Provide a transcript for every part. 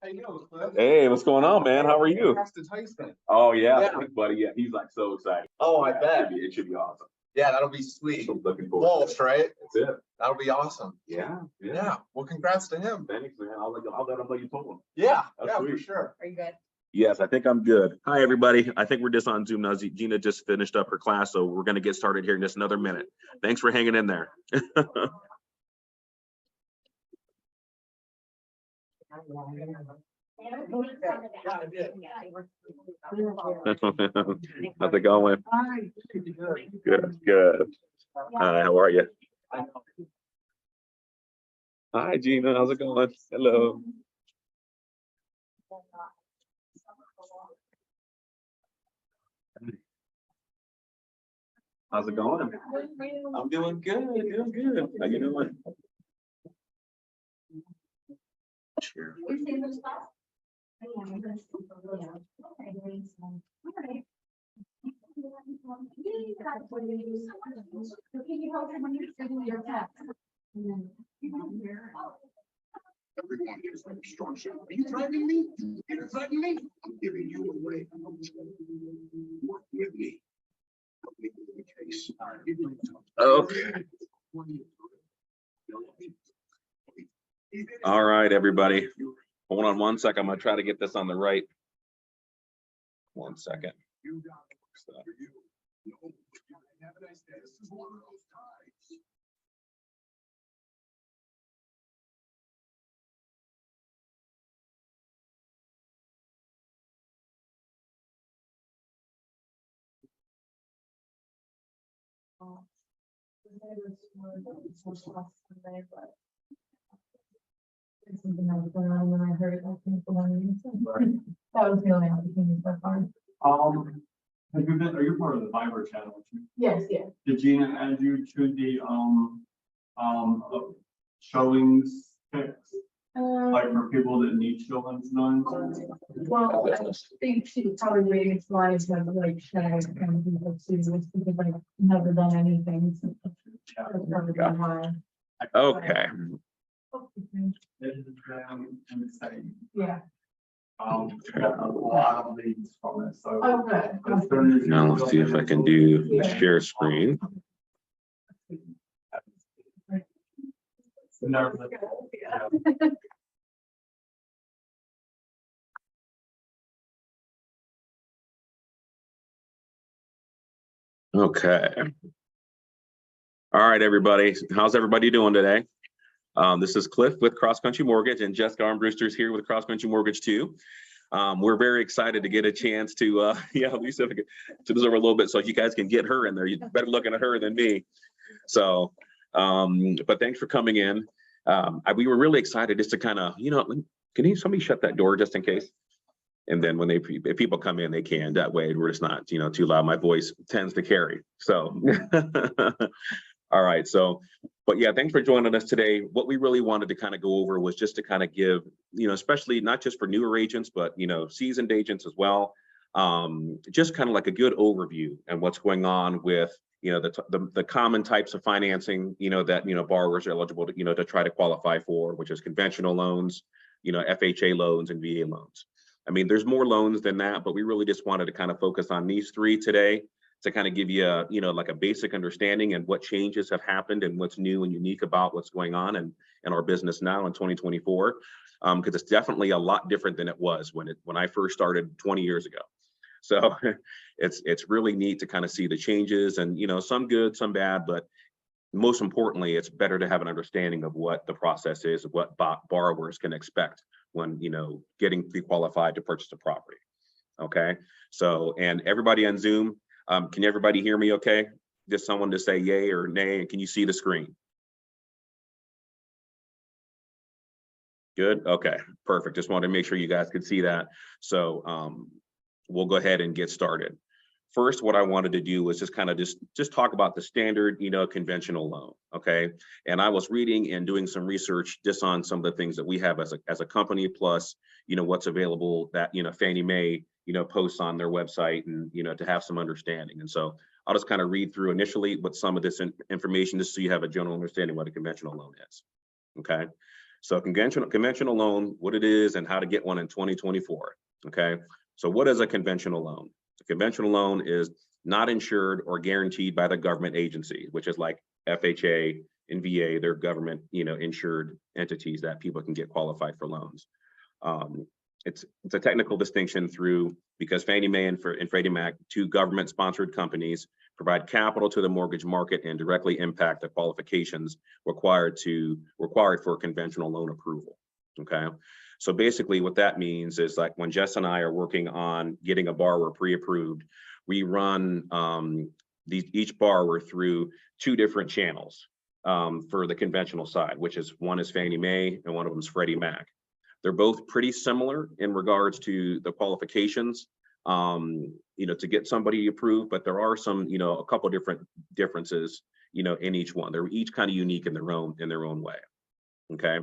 How you doing, Cliff? Hey, what's going on, man? How are you? Austin Tyson. Oh yeah, buddy. Yeah, he's like so excited. Oh, I bet. It should be awesome. Yeah, that'll be sweet. So looking forward. Walsh, right? That's it. That'll be awesome. Yeah. Well, congrats to him. Thanks, man. I'll let him know you told him. Yeah, That's for sweet. sure. Are you good? Yes, I think I'm good. Hi, everybody. I think we're just on Zoom now. Gina just finished up her class, so we're going to get started here in just another minute. Thanks for hanging in there. How's it going? Good. Hi, how are you? Hi, Gina. How's it going? Hello. How's it going? I'm doing good. How you doing? Sure. Everyone gives them instruction. Are you threatening me? You're threatening me? I'm giving you away. Work with me. Okay. All right, everybody. Hold on one second. I'm gonna try to get this on the right. 1 second. Something that was going on when I heard it. I think the one that was the only opportunity so far. Have you been, are you part of the Viber channel? Yes. Did Gina add you to the showings text? Like for people that need showings done? Well, I think she probably waited slides have like shared kind of people see this because I've never done anything. So it's never been hard. Okay. And the same. Yeah. Got a lot of leads from it, so. Okay. Now let's see if I can do the share screen. Okay. All right, everybody. How's everybody doing today? This is Cliff with CrossCountry Mortgage, and Jessica Armbruster's here with CrossCountry Mortgage too. We're very excited to get a chance to, Lisa, to this over a little bit so you guys can get her in there. You're better looking at her than me. So, but thanks for coming in. We were really excited just to kind of, can somebody shut that door just in case? And then when if people come in, they can. That way we're just not, too loud. My voice tends to carry. So, all right. So, but yeah, thanks for joining us today. What we really wanted to kind of go over was just to kind of give, especially not just for newer agents, but, seasoned agents as well. Just kind of like a good overview and what's going on with, the common types of financing, that, borrowers are eligible to, to try to qualify for, which is conventional loans, FHA loans and VA loans. I mean, there's more loans than that, but we really just wanted to kind of focus on these three today to kind of give you a, like a basic understanding and what changes have happened and what's new and unique about what's going on in our business now in 2024. Because it's definitely a lot different than it was when I first started 20 years ago. So it's really neat to kind of see the changes and, some good, some bad, but most importantly, it's better to have an understanding of what the process is, of what borrowers can expect when, getting pre-qualified to purchase a property. Okay. So, and everybody on Zoom, can everybody hear me okay? Just someone to say yay or nay, and can you see the screen? Good, okay, perfect. Just wanted to make sure you guys could see that. So we'll go ahead and get started. First, what I wanted to do was just kind of just talk about the standard, conventional loan, okay? And I was reading and doing some research just on some of the things that we have as a company, plus, what's available that, Fannie Mae, posts on their website and, to have some understanding. And so I'll just kind of read through initially what some of this information, just so you have a general understanding what a conventional loan is, okay? So conventional loan, what it is and how to get one in 2024. Okay. So what is a conventional loan? A conventional loan is not insured or guaranteed by the government agency, which is like FHA and VA, they're government, insured entities that people can get qualified for loans. It's a technical distinction because Fannie Mae and Freddie Mac, two government sponsored companies, provide capital to the mortgage market and directly impact the qualifications required for conventional loan approval. Okay. So basically what that means is, like, when Jess and I are working on getting a borrower pre-approved, we run each borrower through two different channels for the conventional side, which is one is Fannie Mae and one of them is Freddie Mac. They're both pretty similar in regards to the qualifications, to get somebody approved, but there are some, a couple of different differences, in each one. They're each kind of unique in their own way. Okay.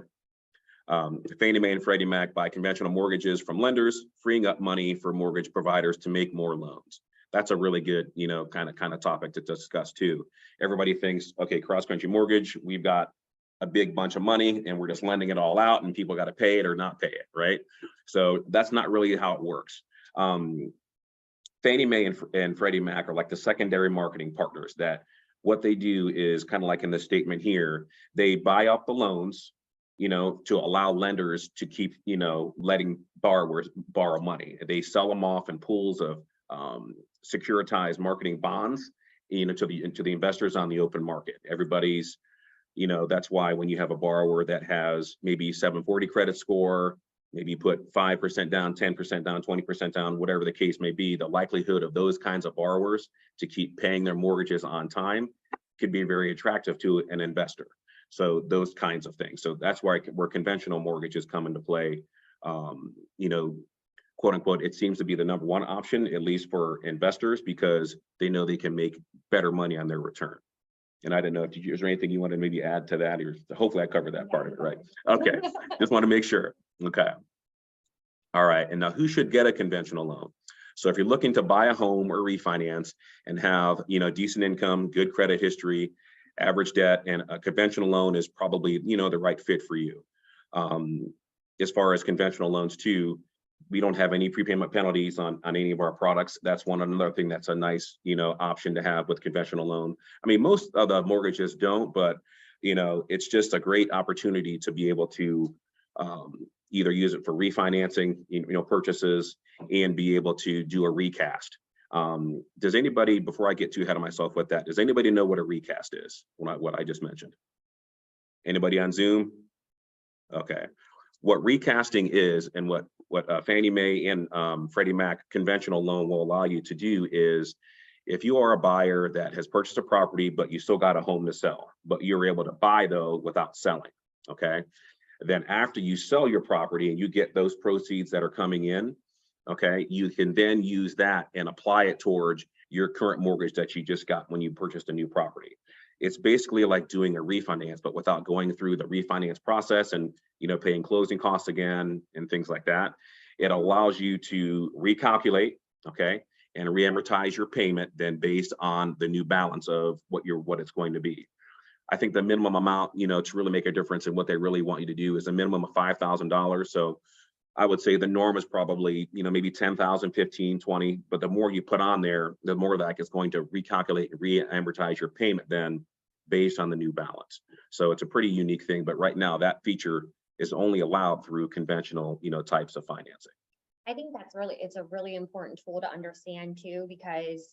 Fannie Mae and Freddie Mac buy conventional mortgages from lenders, freeing up money for mortgage providers to make more loans. That's a really good, kind of topic to discuss too. Everybody thinks, okay, CrossCountry Mortgage, we've got a big bunch of money and we're just lending it all out and people got to pay it or not pay it, right? So that's not really how it works. Fannie Mae and Freddie Mac are like the secondary marketing partners that what they do is kind of like in the statement here, they buy up the loans, to allow lenders to keep, letting borrowers borrow money. They sell them off in pools of securitized marketing bonds, to the investors on the open market. Everybody's, that's why when you have a borrower that has maybe 740 credit score, maybe put 5% down, 10% down, 20% down, whatever the case may be, the likelihood of those kinds of borrowers to keep paying their mortgages on time could be very attractive to an investor. So those kinds of things. So that's where conventional mortgages come into play. Quote unquote, it seems to be the number one option, at least for investors, because they know they can make better money on their return. And I didn't know, is there anything you want to maybe add to that? Or hopefully I covered that part of it, right? Okay, just want to make sure. Okay. All right, and now who should get a conventional loan? So if you're looking to buy a home or refinance and have, decent income, good credit history, average debt, and a conventional loan is probably, the right fit for you. As far as conventional loans too, we don't have any prepayment penalties on any of our products. That's another thing that's a nice, option to have with conventional loan. I mean, most of the mortgages don't, but, it's just a great opportunity to be able to either use it for refinancing, purchases, and be able to do a recast. Does anybody, before I get too ahead of myself with that, does anybody know what a recast is? What I just mentioned? Anybody on Zoom? Okay. What recasting is, and what Fannie Mae and Freddie Mac conventional loan will allow you to do is, if you are a buyer that has purchased a property, but you still got a home to sell, but you're able to buy though without selling, okay? Then after you sell your property and you get those proceeds that are coming in, okay, you can then use that and apply it towards your current mortgage that you just got when you purchased a new property. It's basically like doing a refinance, but without going through the refinance process and, paying closing costs again and things like that. It allows you to recalculate, okay, and re-amortize your payment then based on the new balance of what it's going to be. I think the minimum amount, to really make a difference in what they really want you to do is a minimum of $5,000. So I would say the norm is probably, maybe 10,000, 15, 20, but the more you put on there, the more that is going to recalculate and re-amortize your payment then based on the new balance. So it's a pretty unique thing, but right now that feature is only allowed through conventional, types of financing. I think it's a really important tool to understand too, because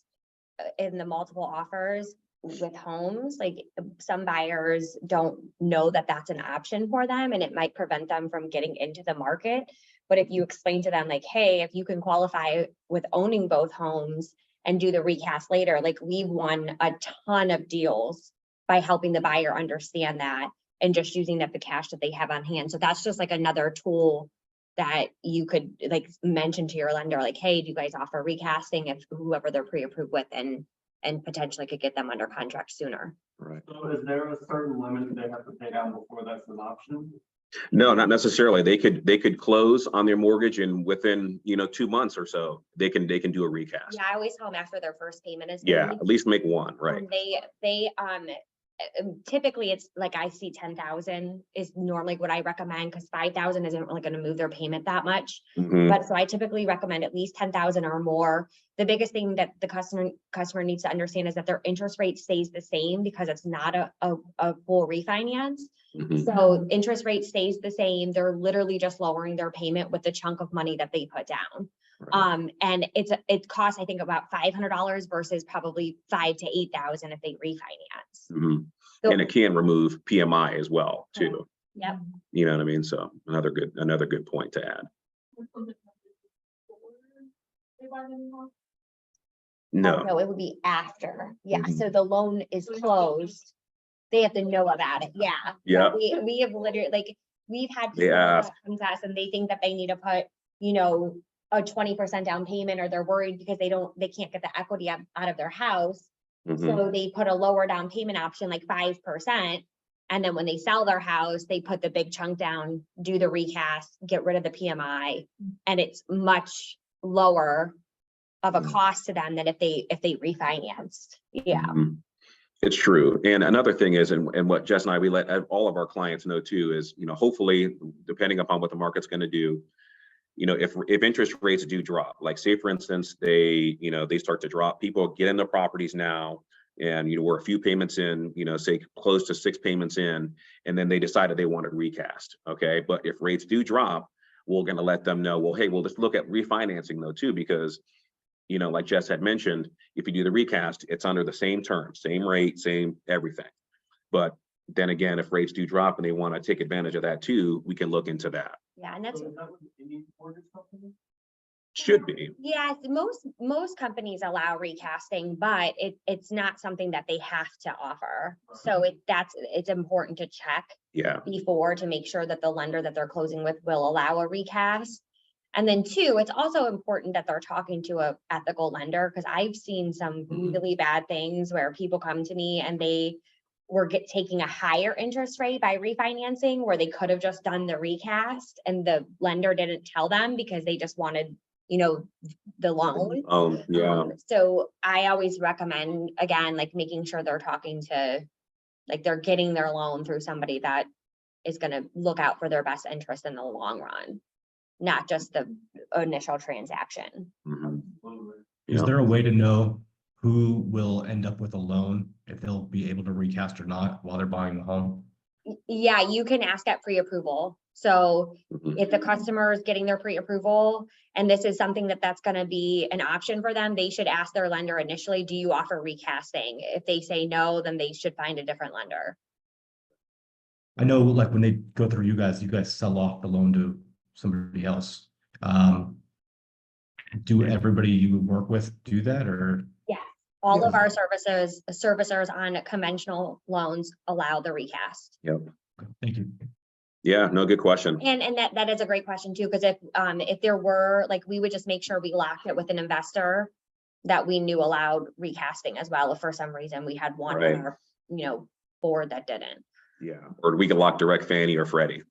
in the multiple offers with homes, like some buyers don't know that that's an option for them and it might prevent them from getting into the market. But if you explain to them like, hey, if you can qualify with owning both homes and do the recast later, like we've won a ton of deals by helping the buyer understand that and just using up the cash that they have on hand. So that's just like another tool that you could like mention to your lender, like, hey, do you guys offer recasting if whoever they're pre-approved with and potentially could get them under contract sooner. Right. So is there a certain limit they have to pay down before that's an option? No, not necessarily. They could close on their mortgage and within 2 months or so they can do a recast. Yeah, I always tell them after their first payment is Yeah, made, at least make one, right? they typically it's like I see 10,000 is normally what I recommend, because 5,000 isn't really gonna move their payment that much. Mhm. But so I typically recommend at least 10,000 or more. The biggest thing that the customer needs to understand is that their interest rate stays the same, because it's not a full refinance. Mhm. So interest rate stays the same. They're literally just lowering their payment with the chunk of money that they put down. Right. And it costs, I think, about $500 versus probably 5,000 to 8,000 if they refinance. Mhm. So- And it can remove PMI as well too. Yep. You know what I mean? So another good point to add. No. No, it would be after. Yeah, Mhm. so the loan is closed. They have to know about it. Yeah. Yeah. We have literally, like, we've had They people that ask. come to us and they think that they need to put, you know, a 20% down payment, or they're worried because they can't get the equity out of their house. Mhm. So they put a lower down payment option, like 5%. And then when they sell their house, they put the big chunk down, do the recast, get rid of the PMI, and it's much lower of a Mhm. cost to them than if they refinanced. Yeah. Mhm. It's true. And another thing is, and what Jess and I, we let all of our clients know too, is, hopefully, depending upon what the market's going to do, if interest rates do drop, like say, for instance, they start to drop, people get into properties now, and, we're a few payments in, say close to 6 payments in, and then they decided they want to recast. Okay. But if rates do drop, we're going to let them know, well, hey, let's look at refinancing though, too, because like Jess had mentioned, if you do the recast, it's under the same terms, same rate, same everything. But then again, if rates do drop and they want to take advantage of that too, we can look into that. Yeah, and that's, So is that what any mortgage company? Should be. yeah, most companies allow recasting, but it's not something that they have to offer. So it's important to check Yeah. before, to make sure that the lender that they're closing with will allow a recast. And then 2, it's also important that they're talking to a ethical lender, because I've seen some really bad things where people come to me and they were taking a higher interest rate by refinancing, where they could have just done the recast and the lender didn't tell them because they just wanted, the loan. Yeah. So I always recommend, again, like making sure they're talking to, like, they're getting their loan through somebody that is going to look out for their best interest in the long run, not just the initial transaction. Mhm. Is Yeah. there a way to know who will end up with a loan, if they'll be able to recast or not while they're buying the home? Yeah, you can ask at pre-approval. So Mhm. if the customer is getting their pre-approval and this is something that's going to be an option for them, they should ask their lender initially, do you offer recasting? If they say no, then they should find a different lender. I know, like, when they go through you guys sell off the loan to somebody else. Do everybody you work with do that, or? Yeah, all of Yeah. our servicers on conventional loans allow the recast. Yep. Thank you. Yeah. No, good question. And that is a great question too, because if there were, like, we would just make sure we locked it with an investor that we knew allowed recasting as well. If for some reason we had one Right. on our, board that didn't. Yeah. Or we can lock direct Fannie or Freddie.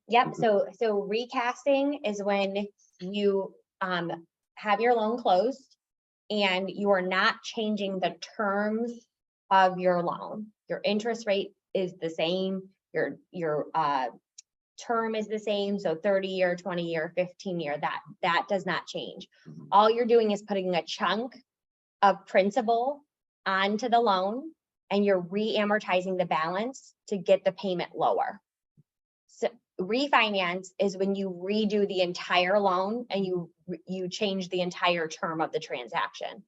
Yep, so recasting is when you have your loan closed and you are not changing the terms of your loan. Your interest rate is the same, your term is the same, so 30-year, 20-year, 15-year, that does not change. Mhm. All you're doing is putting a chunk of principal onto the loan and you're re-amortizing the balance to get the payment lower. So refinance is when you redo the entire loan and you change the entire term of the transaction.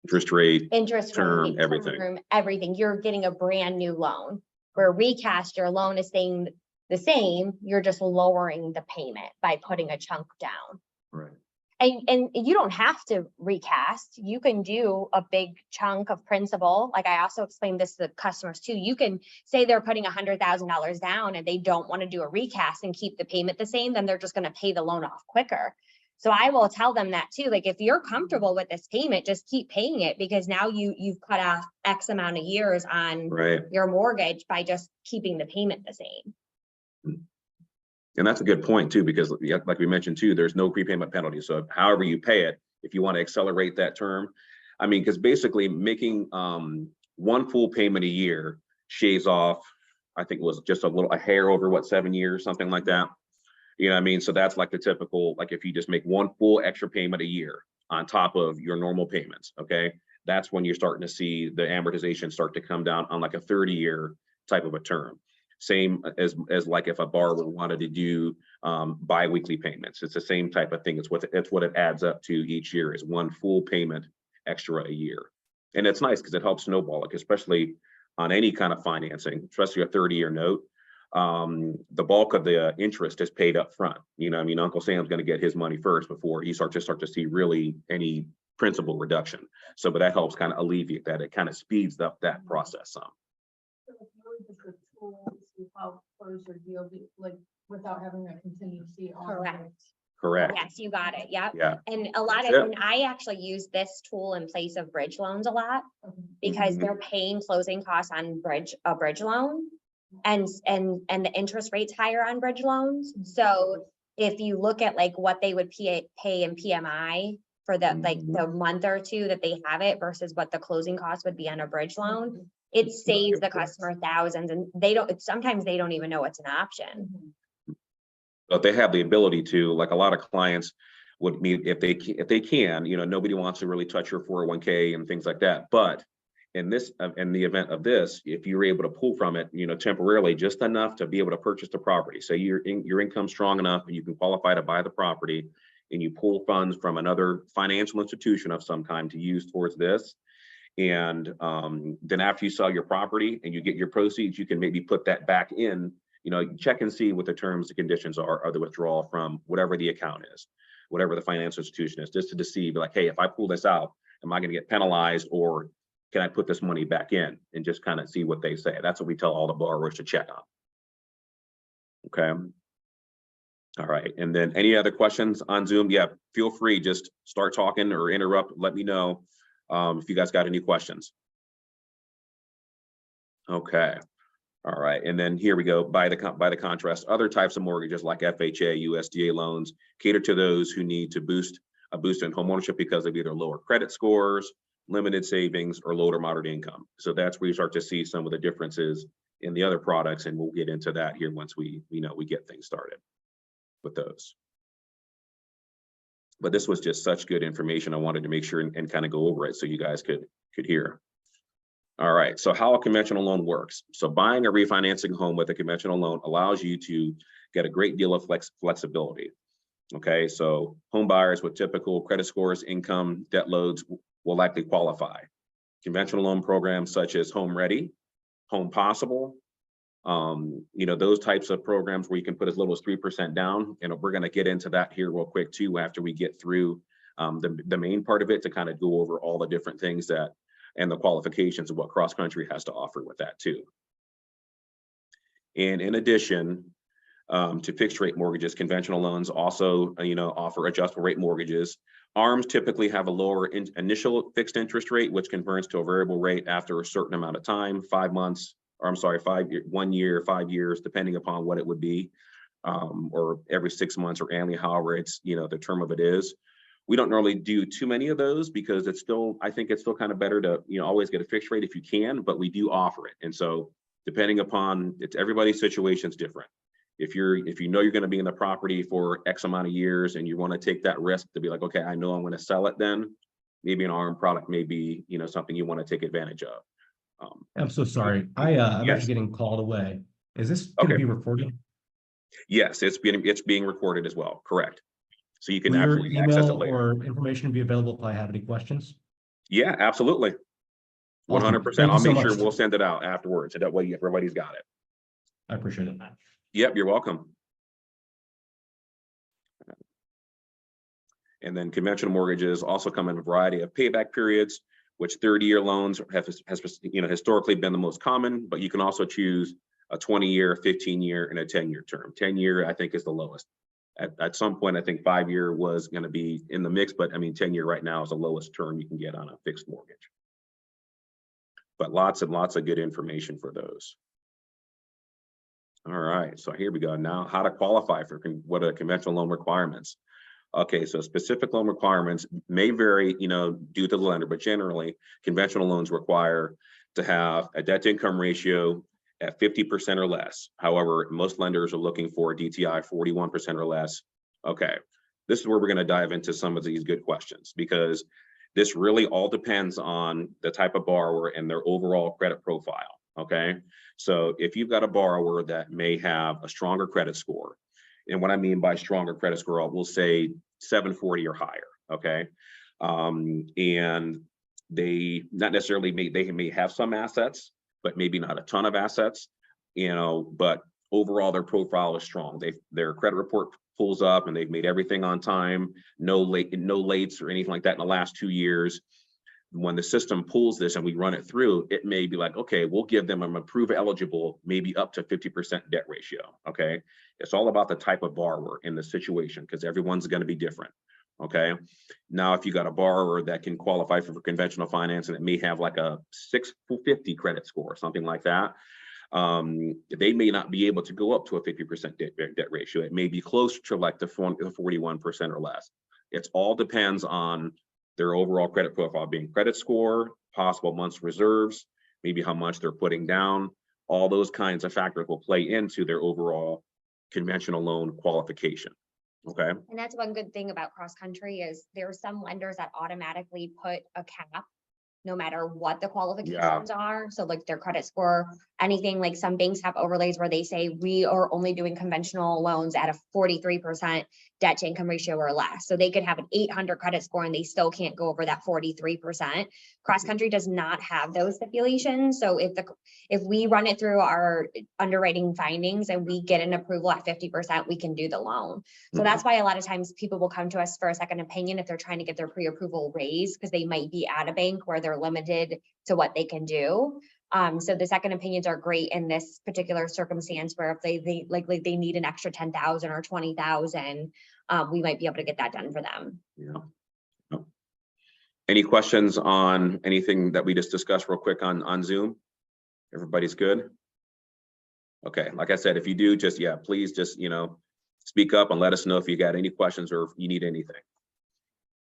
Interest rate. Interest Term, rate, everything. term, everything. You're getting a brand new loan. Where recast, your loan is staying the same, you're just lowering the payment by putting a chunk down. Right. And you don't have to recast. You can do a big chunk of principal. Like I also explained this to the customers too. You can say they're putting $100,000 down and they don't want to do a recast and keep the payment the same, then they're just going to pay the loan off quicker. So I will tell them that too. Like, if you're comfortable with this payment, just keep paying it, because now you've cut off X amount of years on Right. your mortgage by just keeping the payment the same. And that's a good point too, because like we mentioned too, there's no prepayment penalty. So however you pay it, if you want to accelerate that term, I mean, because basically making one full payment a year shaves off, I think it was just a hair over what, 7 years, something like that. You know what I mean? So that's like the typical, like if you just make one full extra payment a year on top of your normal payments, okay? That's when you're starting to see the amortization start to come down on like a 30-year type of a term. Same as like if a borrower wanted to do bi-weekly payments. It's the same type of thing. It's what it adds up to each year, is one full payment extra a year. And it's nice because it helps snowball it, especially on any kind of financing, especially a 30-year note. The bulk of the interest is paid up front. You know, I mean, Uncle Sam's going to get his money first before he start to see really any principal reduction. So, but that helps kind of alleviate that. It kind of speeds up that process some. So it's really just a tool to help close your deal, like without having a contingency on. Correct. Correct. Yes, you got it. Yep. Yeah. And a lot of, Yep. and I actually use this tool in place of bridge loans a lot, because Mhm. they're paying closing costs on a bridge loan. And the interest rate's higher on bridge loans. So if you look at like what they would pay in PMI for the like the month or two that they have it versus what the closing cost would be on a bridge loan, it saves the customer thousands, and sometimes they don't even know it's an option. But they have the ability to, like a lot of clients would meet if they can, you know, nobody wants to really touch your 401k and things like that. But in the event of this, if you're able to pull from it, you know, temporarily, just enough to be able to purchase the property. So your income's strong enough and you can qualify to buy the property, and you pull funds from another financial institution of some kind to use towards this. And then after you sell your property and you get your proceeds, you can maybe put that back in, you know, check and see what the terms and conditions are of the withdrawal from whatever the account is, whatever the financial institution is, just to see, like, hey, if I pull this out, am I going to get penalized, or can I put this money back in, and just kind of see what they say. That's what we tell all the borrowers to check on. Okay. All right. And then any other questions on Zoom? Yeah, feel free, just start talking or interrupt. Let me know if you guys got any questions. Okay. All right. And then here we go. By the contrast, other types of mortgages like FHA, USDA loans cater to those who need to boost in homeownership because of either lower credit scores, limited savings, or low to moderate income. So that's where you start to see some of the differences in the other products, and we'll get into that here once we get things started with those. But this was just such good information. I wanted to make sure and kind of go over it so you guys could hear. All right, so how a conventional loan works. So buying or refinancing a home with a conventional loan allows you to get a great deal of flexibility. Okay, so home buyers with typical credit scores, income, debt loads will likely qualify. Conventional loan programs such as Home Ready, Home Possible, you know, those types of programs where you can put as little as 3% down. And we're going to get into that here real quick too, after we get through the main part of it, to kind of go over all the different things that and the qualifications of what CrossCountry has to offer with that too. And in addition to fixed rate mortgages, conventional loans also, you know, offer adjustable rate mortgages. ARMs typically have a lower initial fixed interest rate, which converts to a variable rate after a certain amount of time, 5 months, or I'm sorry, 1 year, 5 years, depending upon what it would be, or every 6 months, or annually, however it's, you know, the term of it is. We don't normally do too many of those because it's still, I think it's still kind of better to, you know, always get a fixed rate if you can, but we do offer it. And so depending upon, it's everybody's situation is different. If you know you're going to be in the property for X amount of years and you want to take that risk to be like, okay, I know I'm going to sell it, then maybe an ARM product may be, you know, something you want to take advantage of. I'm so sorry. I'm Yes. actually getting called away. Is this going to Okay. be recorded? Yes, it's being recorded as well. Correct. So you can Will your absolutely access it email later. or information be available if I have any questions? Yeah, absolutely. Awesome. 100%. Thank you I'll so make sure much. we'll send it out afterwards, so that way everybody's got it. I appreciate it. Yep, you're welcome. And then conventional mortgages also come in a variety of payback periods, which 30-year loans has you know, historically been the most common, but you can also choose a 20-year, 15-year, and a 10-year term. 10-year, I think, is the lowest. At some point, I think 5-year was going to be in the mix, but I mean, 10-year right now is the lowest term you can get on a fixed mortgage. But lots and lots of good information for those. All right, so here we go. Now, how to qualify for what are conventional loan requirements. Okay, so specific loan requirements may vary, due to the lender, but generally conventional loans require to have a debt to income ratio at 50% or less. However, most lenders are looking for a DTI 41% or less. Okay, this is where we're going to dive into some of these good questions, because this really all depends on the type of borrower and their overall credit profile. Okay, so if you've got a borrower that may have a stronger credit score, and what I mean by stronger credit score, we'll say 740 or higher, okay? And they not necessarily they may have some assets, but maybe not a ton of assets, but overall their profile is strong. Their credit report pulls up and they've made everything on time, no lates or anything like that in the last 2 years. When the system pulls this and we run it through, it may be like, okay, we'll give them an approve eligible, maybe up to 50% debt ratio. Okay, it's all about the type of borrower in the situation, because everyone's going to be different. Okay, now if you got a borrower that can qualify for conventional financing that may have like a 650 credit score, something like that, they may not be able to go up to a 50% debt ratio. It may be closer to like the 41% or less. It all depends on their overall credit profile, being credit score, possible months reserves, maybe how much they're putting down. All those kinds of factors will play into their overall conventional loan qualification. Okay. And that's one good thing about CrossCountry is there are some lenders that automatically put a cap no matter what the qualifications are. So like their credit score, anything, like some banks have overlays where they say we are only doing conventional loans at a 43% debt to income ratio or less. So they could have an 800 credit score and they still can't go over that 43%. CrossCountry does not have those stipulations. So if we run it through our underwriting findings and we get an approval at 50%, we can do the loan. So that's why a lot of times people will come to us for a second opinion if they're trying to get their pre-approval raised, because they might be at a bank where they're limited to what they can do. So the second opinions are great in this particular circumstance, where if they need an extra 10,000 or 20,000, we might be able to get that done for them. Yeah. Any questions on anything that we just discussed real quick on Zoom? Everybody's good? Okay, like I said, if you do, please just, speak up and let us know if you got any questions or if you need anything.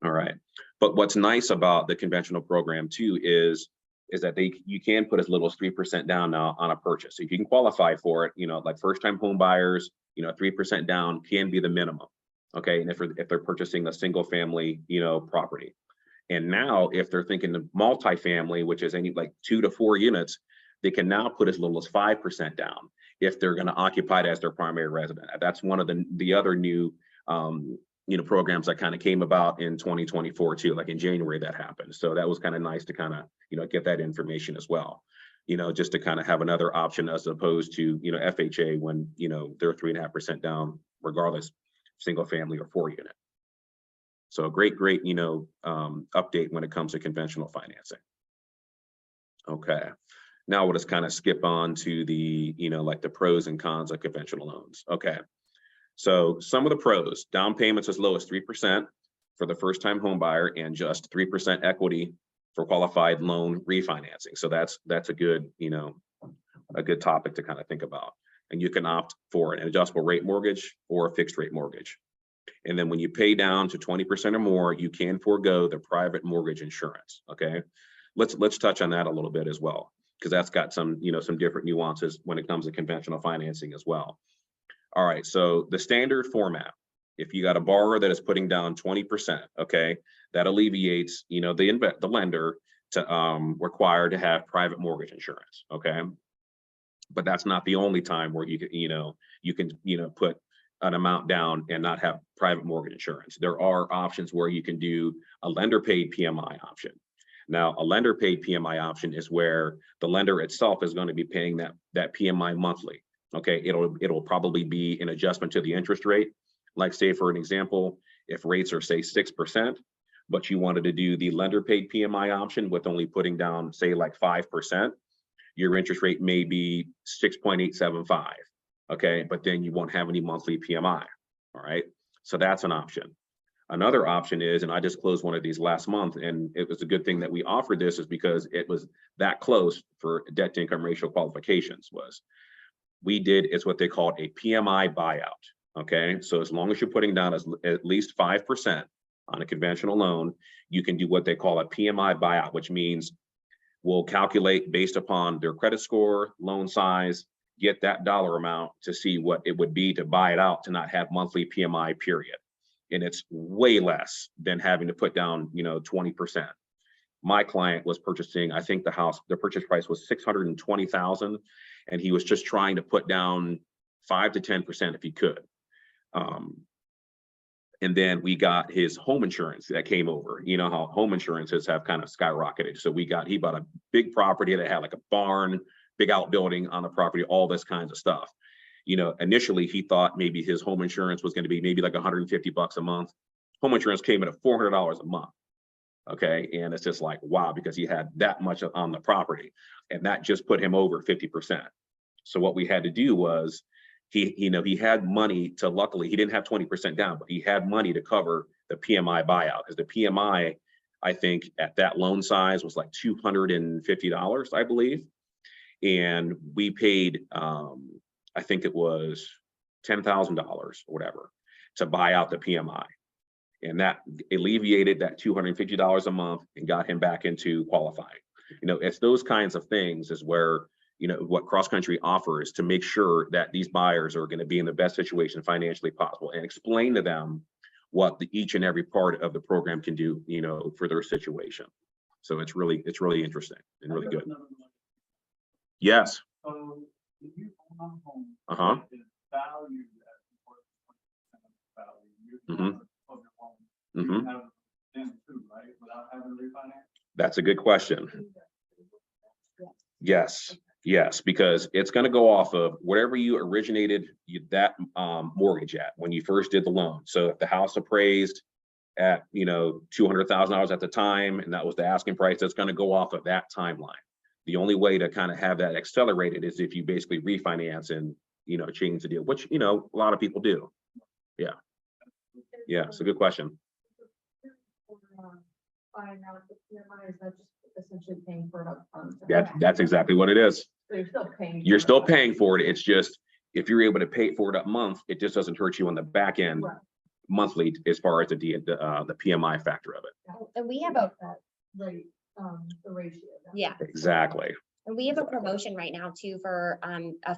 All right. But what's nice about the conventional program too is that you can put as little as 3% down now on a purchase. So if you can qualify for it, like first time home buyers, 3% down can be the minimum. Okay. And if they're purchasing a single family, property. And now if they're thinking of multifamily, which is any like 2 to 4 units, they can now put as little as 5% down if they're going to occupy it as their primary resident. That's one of the other new programs that kind of came about in 2024 too, like in January that happened. So that was kind of nice to kind of, get that information as well, just to kind of have another option as opposed to, FHA when, they're 3.5% down, regardless, single family or 4 unit. So great, update when it comes to conventional financing. Okay. Now we'll just kind of skip on to the, like the pros and cons of conventional loans. Okay. So some of the pros: down payments as low as 3% for the first time home buyer and just 3% equity for qualified loan refinancing. So that's a good, a good topic to kind of think about. And you can opt for an adjustable rate mortgage or a fixed rate mortgage. And then when you pay down to 20% or more, you can forego the private mortgage insurance. Okay. Let's touch on that a little bit as well, because that's got some, some different nuances when it comes to conventional financing as well. All right, so the standard format, if you got a borrower that is putting down 20%, okay, that alleviates, the lender to require to have private mortgage insurance, okay? But that's not the only time where you can put an amount down and not have private mortgage insurance. There are options where you can do a lender paid PMI option. Now, a lender paid PMI option is where the lender itself is going to be paying that PMI monthly. Okay, it'll probably be an adjustment to the interest rate. Like say, for an example, if rates are say 6%, but you wanted to do the lender paid PMI option with only putting down say like 5%, your interest rate may be 6.875. Okay, but then you won't have any monthly PMI. All right, so that's an option. Another option is, and I just closed one of these last month, and it was a good thing that we offered this, is because it was that close for debt to income ratio qualifications. We did is what they called a PMI buyout. Okay, so as long as you're putting down at least 5% on a conventional loan, you can do what they call a PMI buyout, which means we'll calculate based upon their credit score, loan size, get that dollar amount to see what it would be to buy it out, to not have monthly PMI period. And it's way less than having to put down, 20%. My client was purchasing, I think the purchase price was 620,000, and he was just trying to put down 5 to 10% if he could. And then we got his home insurance that came over. You know how home insurances have kind of skyrocketed. So he bought a big property that had like a barn, big outbuilding on the property, all this kinds of stuff. Initially he thought maybe his home insurance was going to be maybe like $150 a month. Home insurance came in at $400 a month. Okay, and it's just like, wow, because he had that much on the property, and that just put him over 50%. So what we had to do was, he had money to, luckily he didn't have 20% down, but he had money to cover the PMI buyout, because the PMI, I think at that loan size was like $250, I believe. And we paid, I think it was $10,000 or whatever to buy out the PMI. And that alleviated that $250 a month and got him back into qualifying. It's those kinds of things is where, what CrossCountry offers to make sure that these buyers are going to be in the best situation financially possible, and explain to them what each and every part of the program can do, for their situation. So it's really interesting and really good. Yes. So if you own a home. Uh-huh. that is valued at 20% of the value, you Mhm. can have it of your home. You Mhm. can have it then too, right? Without having to refinance? That's a good question. Yes, because it's going to go off of whatever you originated that mortgage at when you first did the loan. So if the house appraised at $200,000 at the time, and that was the asking price, that's going to go off of that timeline. The only way to kind of have that accelerated is if you basically refinance and change the deal, which a lot of people do. Yeah, it's a good question. Buying out the PMI, is that just essentially paying for it upfront? That's exactly what it is. So you're still paying. You're still paying for it. It's just, if you're able to pay for it up month, it just doesn't hurt you on the back end Right. monthly as far as the PMI factor of it. And we have That rate, the ratio. Yeah. Exactly. And we have a promotion right now too for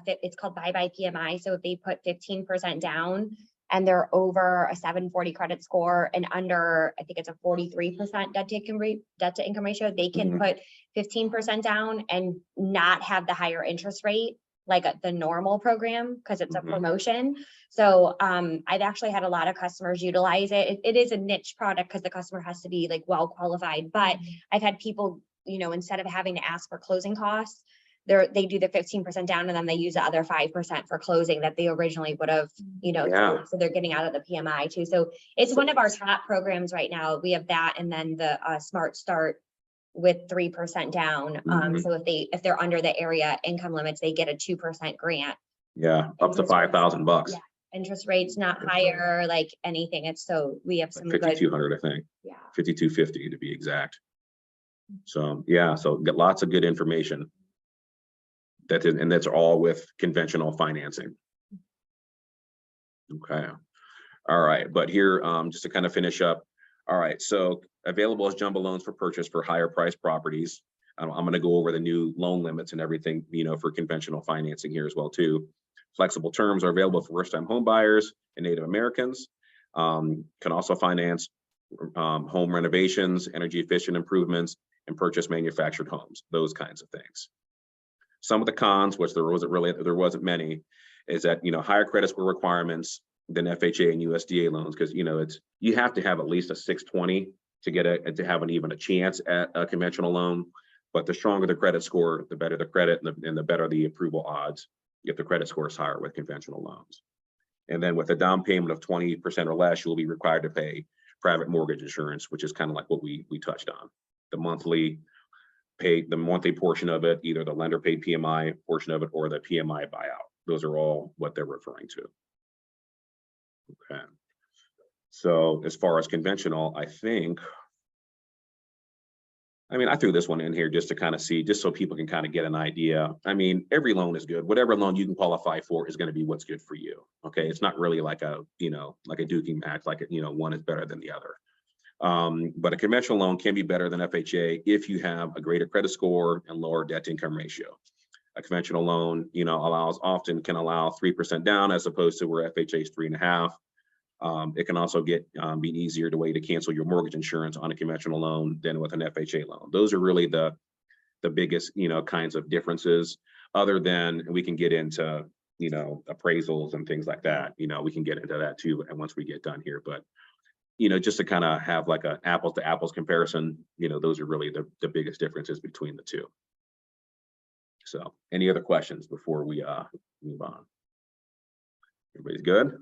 it's called Buy by PMI. So if they put 15% down and they're over a 740 credit score and under, I think it's a 43% debt to income ratio, they can put 15% down and not have the higher interest rate like the normal program, because it's a promotion. So I've actually had a lot of customers utilize it. It is a niche product because the customer has to be like well qualified, but I've had people, instead of having to ask for closing costs, they do the 15% down and then they use the other 5% for closing that they originally would have, Yeah. so they're getting out of the PMI too. So it's one of our top programs right now. We have that, and then the Smart Start with 3% down. So if they're under the area income limits, they get a 2% grant. Yeah, up to $5,000. Yeah. Interest rates not higher, like anything. We have some good. 5,200, I think. Yeah. 5,250 to be exact. So yeah, so get lots of good information. And that's all with conventional financing. Okay. All right, but here, just to kind of finish up. All right, so available as jumbo loans for purchase for higher priced properties. I'm going to go over the new loan limits and everything, for conventional financing here as well too. Flexible terms are available for first-time home buyers and Native Americans. Can also finance home renovations, energy efficient improvements, and purchase manufactured homes, those kinds of things. Some of the cons, which there wasn't many, is that higher credit score requirements than FHA and USDA loans, because you have to have at least a 620 to have even a chance at a conventional loan. But the stronger the credit score, the better the credit and the better the approval odds if the credit score is higher with conventional loans. And then with a down payment of 20% or less, you'll be required to pay private mortgage insurance, which is kind of like what we touched on. The monthly portion of it, either the lender paid PMI portion of it or the PMI buyout. Those are all what they're referring to. Okay. So as far as conventional, I think I mean, I threw this one in here just to kind of see, just so people can kind of get an idea. I mean, every loan is good. Whatever loan you can qualify for is going to be what's good for you. Okay. It's not really like a, like a duking match, like, one is better than the other. But a conventional loan can be better than FHA if you have a greater credit score and lower debt to income ratio. A conventional loan, can allow 3% down as opposed to where FHA is 3.5%. It can also be an easier way to cancel your mortgage insurance on a conventional loan than with an FHA loan. Those are really the biggest, kinds of differences, other than we can get into, appraisals and things like that. We can get into that too. And once we get done here, but, just to kind of have like a apples to apples comparison, those are really the biggest differences between the two. So any other questions before we move on? Everybody's good?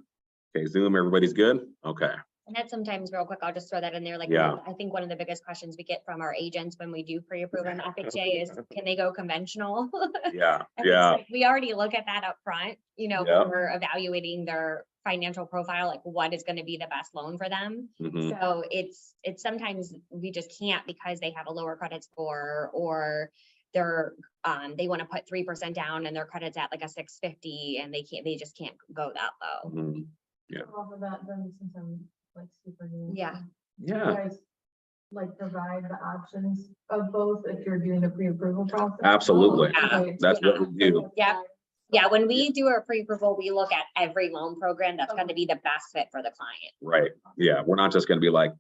Okay, Zoom, everybody's good? Okay. And that's sometimes real quick, I'll just throw that in there. Like, Yeah. I think one of the biggest questions we get from our agents when we do pre-approve an FHA is, can they go conventional? Yeah, And it's yeah, like, we already look at that up front, Yeah. when we're evaluating their financial profile, like what is going to be the best loan for them. mhm, So it's sometimes we just can't because they have a lower credit score, or they want to put 3% down and their credit's at like a 650 and they just can't go that low. mhm. Off of that, then since I'm like super new. Yeah. You Yeah, guys like provide the options of both if you're doing a pre-approval process? Absolutely. Okay. That's what we do. Yeah. Yeah, when we do our pre-approval, we look at every loan program that's going to be the best fit for the client. Right. Yeah, we're not just gonna be like,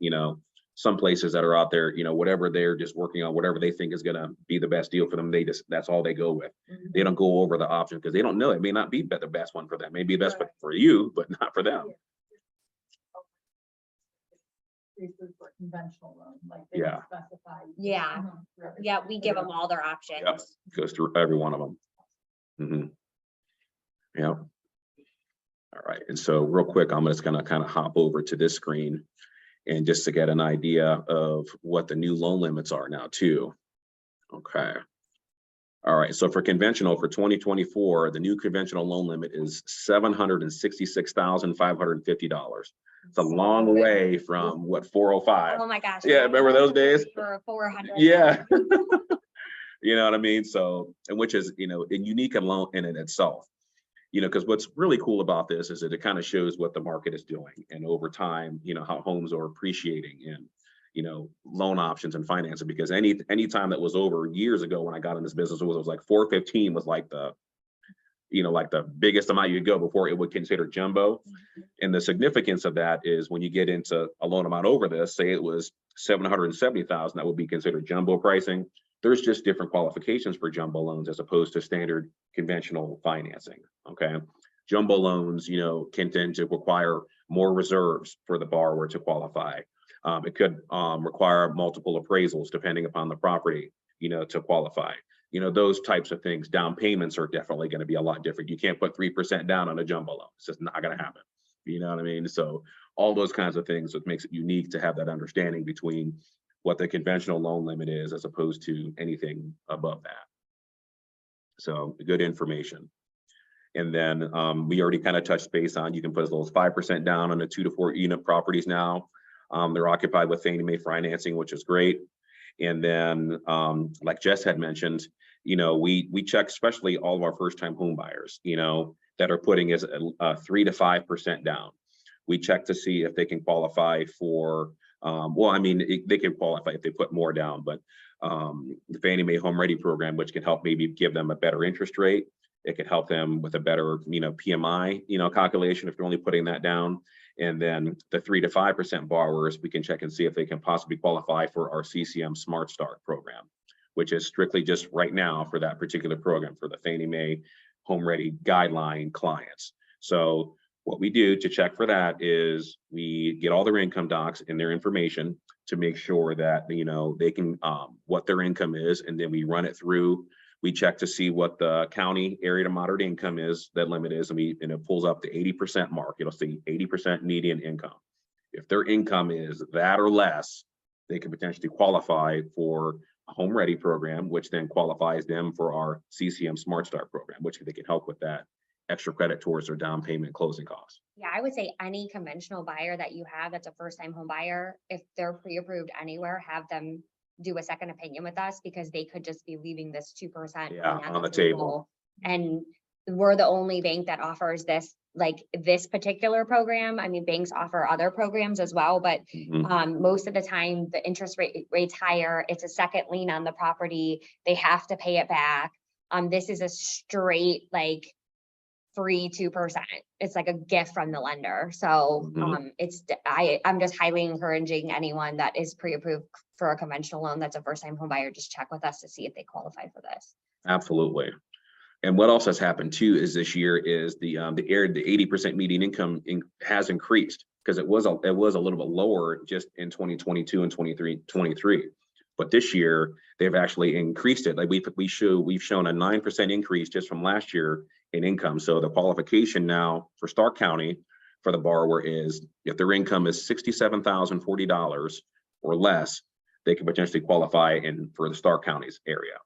some places that are out there, whatever they're just working on, whatever they think is gonna be the best deal for them, that's all they go with. They don't go over the option because they don't know. It may not be the best one for them. Maybe the best for you, but not for them. Pre-approved for conventional loan, like they Yeah. specify. Yeah. Yeah, we give them all their options. Yep. Goes through every one of them. Yeah. All right. And so real quick, I'm just gonna kind of hop over to this screen and just to get an idea of what the new loan limits are now too. Okay. All right. So for conventional for 2024, the new conventional loan limit is $766,550. It's a long way from what 405. Oh my gosh. Yeah, remember those days? For 400. Yeah. You know what I mean? So, and which is, a unique loan in itself. Because what's really cool about this is that it kind of shows what the market is doing, and over time, how homes are appreciating, and loan options and financing. Because any time that was over years ago when I got in this business, it was like 415 was like the biggest amount you could go before it would consider jumbo. And the significance of that is when you get into a loan amount over this, say it was 770,000, that would be considered jumbo pricing. There's just different qualifications for jumbo loans as opposed to standard conventional financing. Okay. Jumbo loans, can tend to require more reserves for the borrower to qualify. It could require multiple appraisals depending upon the property, to qualify. Those types of things. Down payments are definitely going to be a lot different. You can't put 3% down on a jumbo loan. It's just not going to happen. You know what I mean? So all those kinds of things, what makes it unique to have that understanding between what the conventional loan limit is as opposed to anything above that. So good information. And then we already kind of touched base on, you can put as little as 5% down on the 2 to 4 unit properties now. They're occupied with Fannie Mae financing, which is great. And then like Jess had mentioned, we check especially all of our first time home buyers, that are putting as a 3 to 5% down. We check to see if they can qualify for, they can qualify if they put more down, but the Fannie Mae Home Ready program, which can help maybe give them a better interest rate. It can help them with a better, PMI, calculation if they're only putting that down. And then the 3 to 5% borrowers, we can check and see if they can possibly qualify for our CCM Smart Start program, which is strictly just right now for that particular program for the Fannie Mae Home Ready guideline clients. So what we do to check for that is we get all their income docs and their information to make sure that, they can, what their income is, and then we run it through. We check to see what the county area to moderate income is, that limit is, and it pulls up the 80% mark. It'll see 80% median income. If their income is that or less, they can potentially qualify for a Home Ready program, which then qualifies them for our CCM Smart Start program, which they can help with that extra credit towards their down payment closing costs. Yeah, I would say any conventional buyer that you have that's a first time home buyer, if they're pre-approved anywhere, have them do a second opinion with us because they could just be leaving this 2% Yeah, at on the table. And we're the only bank that offers this, like this particular program. I mean, banks offer other programs as well, but Mhm. most of the time, the interest rate's higher. It's a second lien on the property. They have to pay it back. This is a straight, like, free 2%. It's like a gift from the lender. So, Mhm. I'm just highly encouraging anyone that is pre-approved for a conventional loan that's a first-time home buyer, just check with us to see if they qualify for this. Absolutely. And what else has happened too is this year is the 80% median income has increased because it was a little bit lower just in 2022 and 23. But this year they've actually increased it. Like we've shown a 9% increase just from last year in income. So the qualification now for Stark County for the borrower is if their income is $67,040 or less, they could potentially qualify for the Stark County's area.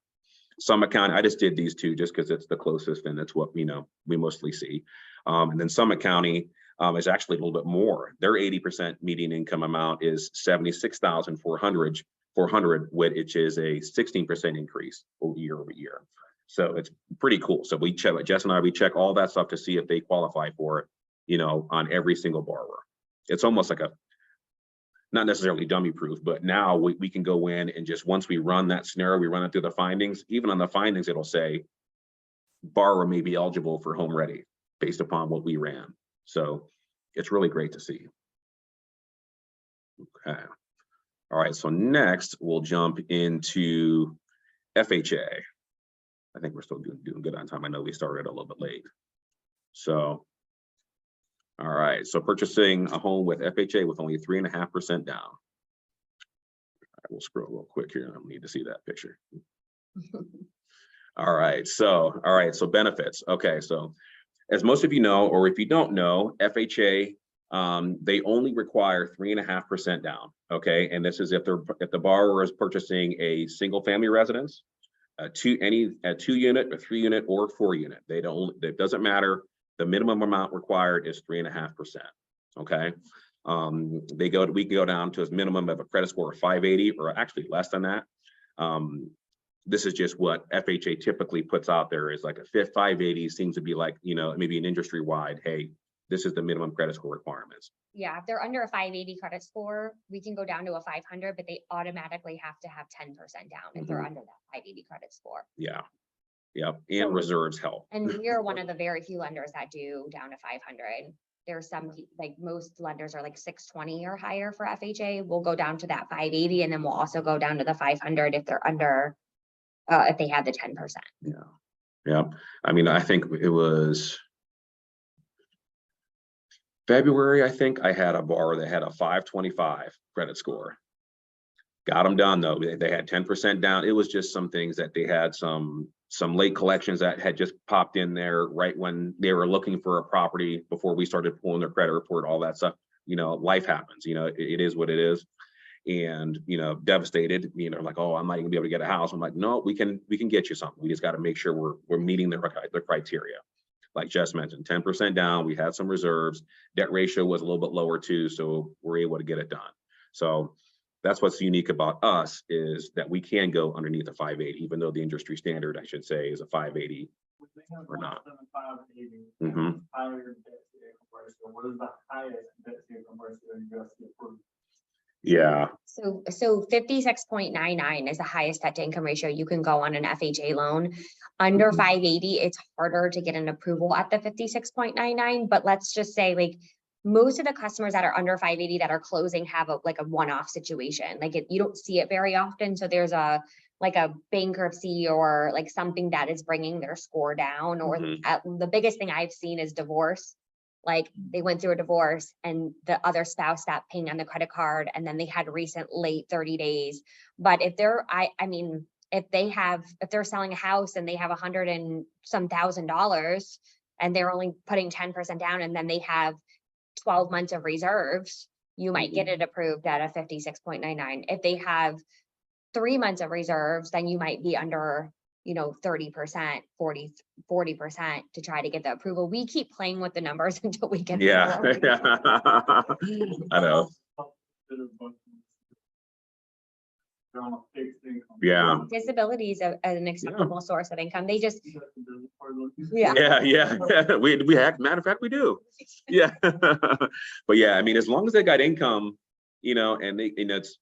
Summit County, I just did these two just because it's the closest and it's what we mostly see. And then Summit County is actually a little bit more. Their 80% median income amount is $76,400, which is a 16% increase year over year. So it's pretty cool. So we check, Jess and I, we check all that stuff to see if they qualify for it, on every single borrower. It's almost like not necessarily dummy proof, but now we can go in and just once we run that scenario, we run it through the findings. Even on the findings, it'll say borrower may be eligible for home ready based upon what we ran. So it's really great to see. Okay. All right. So next we'll jump into FHA. I think we're still doing good on time. I know we started a little bit late. So all right, so purchasing a home with FHA with only 3.5% down. All right, we'll scroll real quick here. I don't need to see that picture. All right, so benefits. Okay, so as most of you know, or if you don't know, FHA, they only require 3.5% down. Okay, and this is if the borrower is purchasing a single family residence, a 2-unit, a 3-unit, or 4-unit. It doesn't matter. The minimum amount required is 3.5%. Okay. We can go down to a minimum of a credit score of 580 or actually less than that. This is just what FHA typically puts out there is like a 580 seems to be like, maybe an industry wide, hey, this is the minimum credit score requirements. Yeah, if they're under a 580 credit score, we can go down to a 500, but they automatically have to have 10% down if they're under that 580 credit score. Yeah. Yep. And So- reserves help. And we're one of the very few lenders that do down to 500. There's some, like most lenders are like 620 or higher for FHA. We'll go down to that 580 and then we'll also go down to the 500 if they're under, if they have the 10%. Yeah. Yeah. I mean, I think it was February, I think I had a borrower that had a 525 credit score. Got them done though. They had 10% down. It was just some things that they had some late collections that had just popped in there right when they were looking for a property before we started pulling their credit report, all that stuff. Life happens, it is what it is. And, devastated, like, oh, I'm not even gonna be able to get a house. I'm like, no, we can get you something. We just got to make sure we're meeting the criteria. Like Jess mentioned, 10% down. We had some reserves. Debt ratio was a little bit lower too, so we're able to get it done. So that's what's unique about us is that we can go underneath a 580, even though the industry standard, I should say, is a 580 or not. 580, Mhm. higher debt to income ratio. What is the highest debt to income ratio in U.S. approved? Yeah. So 56.99 is the highest debt to income ratio you can go on an FHA loan. Under 580, it's harder to get an approval at the 56.99, but let's just say like most of the customers that are under 580 that are closing have a one-off situation. You don't see it very often. So there's a bankruptcy or like something that is bringing their score down, or the biggest thing I've seen is divorce. Like they went through a divorce and the other spouse stopped paying on the credit card and then they had recent late 30 days. But if they're, if they're selling a house and they have $100 and some $1,000 and they're only putting 10% down and then they have 12 months of reserves, you might get it approved at a 56.99. If they have 3 months of reserves, then you might be under 30%, 40% to try to get the approval. We keep playing with the numbers until we get Yeah. I know. they're on a fixed income. Yeah. Disability is an acceptable source of income. They just, yeah. Yeah. We have, matter of fact, we do. Yeah. But yeah, I mean, as long as they got income, you know, and it's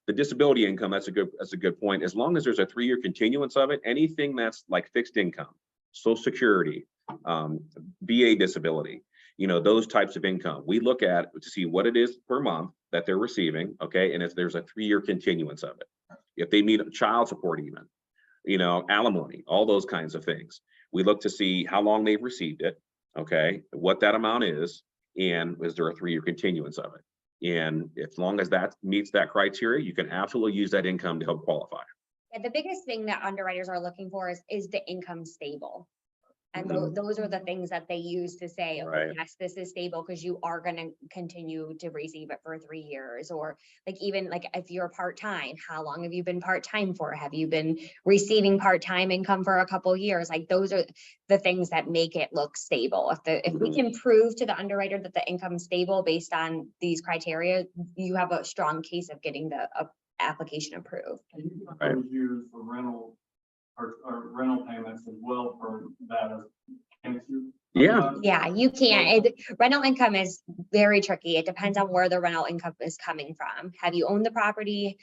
the disability income, that's a good point. As long as there's a 3-year continuance of it, anything that's like fixed income, Social Security, VA disability, you know, those types of income, we look at to see what it is per month that they're receiving. Okay. And if there's a 3-year continuance of it, if they need child support, even, you know, alimony, all those kinds of things, we look to see how long they've received it. Okay. What that amount is, and is there a 3-year continuance of it? And as long as that meets that criteria, you can absolutely use that income to help qualify. Yeah, the biggest thing that underwriters are looking for is the income stable? And those are the things that they use to say, okay, Right. yes, this is stable because you are going to continue to receive it for 3 years. Or like, even like if you're part-time, how long have you been part-time for? Have you been receiving part-time income for a couple of years? Like, those are the things that make it look stable. If we can prove to the underwriter that the income's stable based on these criteria, you have a strong case of getting the application approved. And you can Right. always use the rental or rental payments as well for that as, can't you? Yeah. Yeah, you can't. Rental income is very tricky. It depends on where the rental income is coming from. Have you owned the property?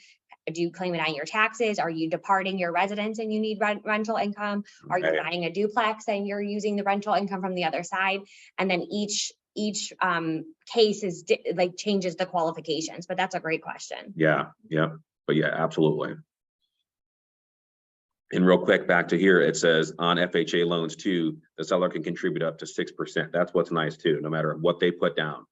Do you claim it on your taxes? Are you departing your residence and you need rental income? Are you Right. buying a duplex and you're using the rental income from the other side? And then each case is like changes the qualifications, but that's a great question. Yeah. But yeah, absolutely. And real quick, back to here, it says on FHA loans too, the seller can contribute up to 6%. That's what's nice too, no matter what they put down.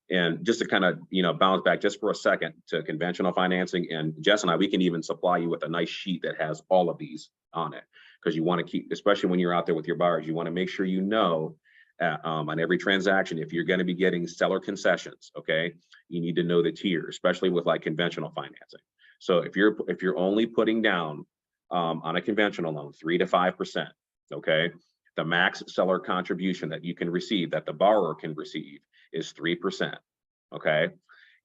And just to kind of, you know, bounce back just for a second to conventional financing, and Jess and I, we can even supply you with a nice sheet that has all of these on it, because you want to keep, especially when you're out there with your buyers, you want to make sure you know on every transaction, if you're going to be getting seller concessions, okay, you need to know the tier, especially with like conventional financing. So if you're only putting down on a conventional loan 3 to 5%, okay, the max seller contribution that you can receive, that the borrower can receive, is 3%, okay?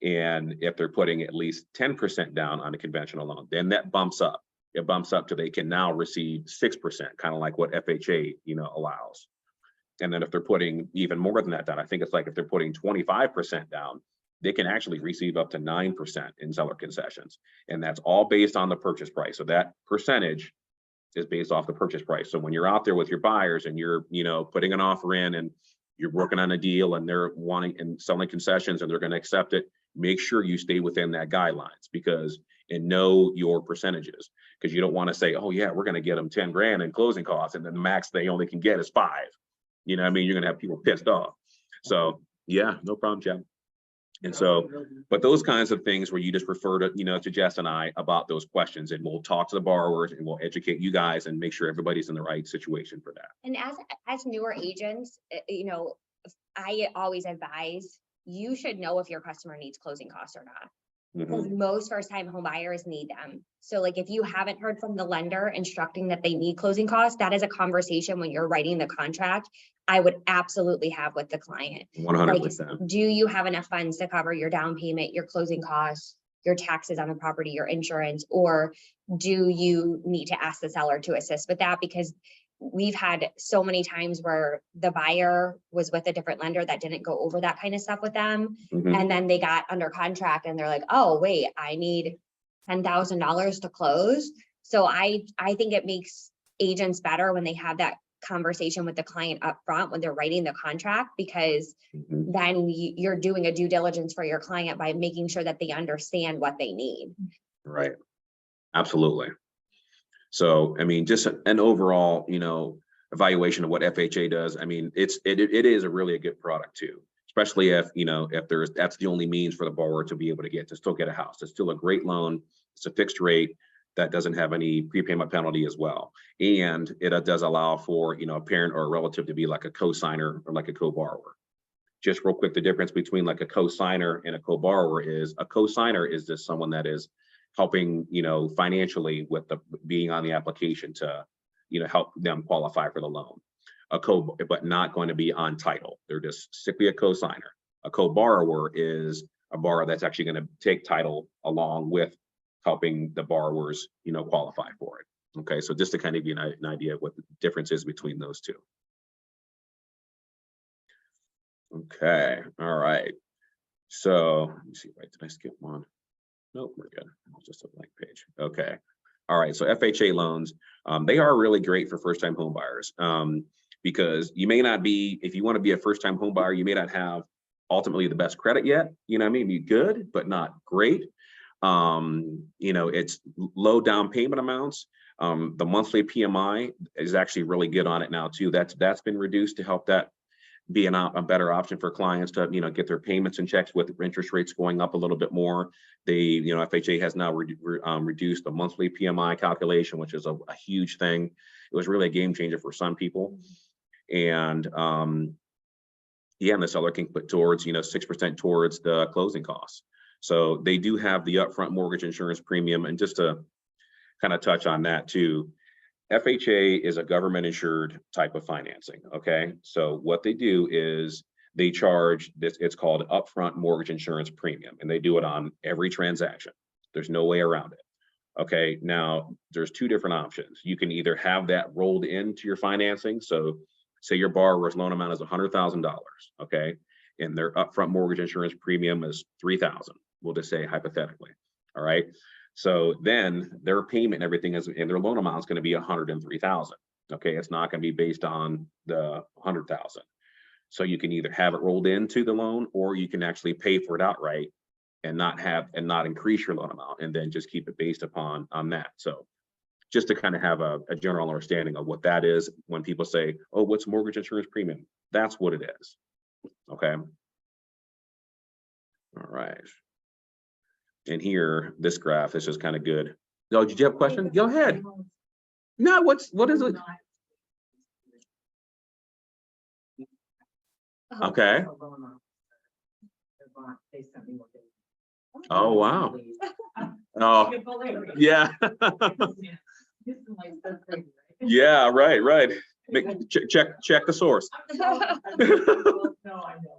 And if they're putting at least 10% down on a conventional loan, then that bumps up. It bumps up to they can now receive 6%, kind of like what FHA, you know, allows. And then if they're putting even more than that down, I think it's like if they're putting 25% down, they can actually receive up to 9% in seller concessions. And that's all based on the purchase price. So that percentage is based off the purchase price. So when you're out there with your buyers and you're, you know, putting an offer in and you're working on a deal and they're wanting and selling concessions and they're going to accept it, make sure you stay within that guidelines, because and know your percentages, because you don't want to say, oh yeah, we're going to get them 10 grand in closing costs, and then the max they only can get is 5. You know what I mean? You're going to have people pissed off. So yeah, no problem, Chad. And so, but those kinds of things where you just refer to, you know, to Jess and I about those questions, and we'll talk to the borrowers and we'll educate you guys and make sure everybody's in the right situation for that. And as newer agents, you know, I always advise, you should know if your customer needs closing costs or not. Because most first-time home buyers need them. So like, if you haven't heard from the lender instructing that they need closing costs, that is a conversation when you're writing the contract, I would absolutely have with the client. 100%. Do you have enough funds to cover your down payment, your closing costs, your taxes on the property, your insurance, or do you need to ask the seller to assist with that? Because we've had so many times where the buyer was with a different lender that didn't go over that kind of stuff with them. And then they got under contract and they're like, oh, wait, I need $10,000 to close. So I think it makes agents better when they have that conversation with the client up front when they're writing the contract, because then you're doing a due diligence for your client by making sure that they understand what they need. Right. Absolutely. So, I mean, just an overall, you know, evaluation of what FHA does. I mean, it is a really a good product too, especially if, you know, if that's the only means for the borrower to be able to still get a house. It's still a great loan. It's a fixed rate that doesn't have any prepayment penalty as well. And it does allow for, you know, a parent or a relative to be like a co-signer or like a co-borrower. Just real quick, the difference between like a co-signer and a co-borrower is a co-signer is just someone that is helping, you know, financially with the being on the application to, you know, help them qualify for the loan. But not going to be on title. They're just strictly a co-signer. A co-borrower is a borrower that's actually going to take title along with helping the borrowers, qualify for it. Okay, so just to kind of give you an idea of what the difference is between those two. Okay, all right. So let me see, right, did I skip one? Nope, we're good. It's just a blank page. Okay. All right, so FHA loans, they are really great for first-time home buyers, because you may not be, if you want to be a first-time home buyer, you may not have ultimately the best credit yet. You know what I mean? Be good, but not great. It's low down payment amounts. The monthly PMI is actually really good on it now too. That's been reduced to help that be a better option for clients to, get their payments and checks with interest rates going up a little bit more. FHA has now reduced the monthly PMI calculation, which is a huge thing. It was really a game changer for some people. And and the seller can put towards, 6% towards the closing costs. So they do have the upfront mortgage insurance premium. And just to kind of touch on that too, FHA is a government insured type of financing. Okay, so what they do is they charge this, it's called upfront mortgage insurance premium, and they do it on every transaction. There's no way around it. Okay, now there's two different options. You can either have that rolled into your financing. So say your borrower's loan amount is $100,000, okay, and their upfront mortgage insurance premium is $3,000. We'll just say hypothetically. All right. So then their payment and everything is, and their loan amount is going to be $103,000. Okay, it's not going to be based on the $100,000. So you can either have it rolled into the loan, or you can actually pay for it outright and not increase your loan amount, and then just keep it based upon that. So just to kind of have a general understanding of what that is when people say, oh, what's mortgage insurance premium? That's what it is. Okay. All right. And here, this graph is just kind of good. Oh, did you have a question? Go ahead. No, what is it? Okay. Oh, wow. Oh, yeah. Yeah, right. Check the source.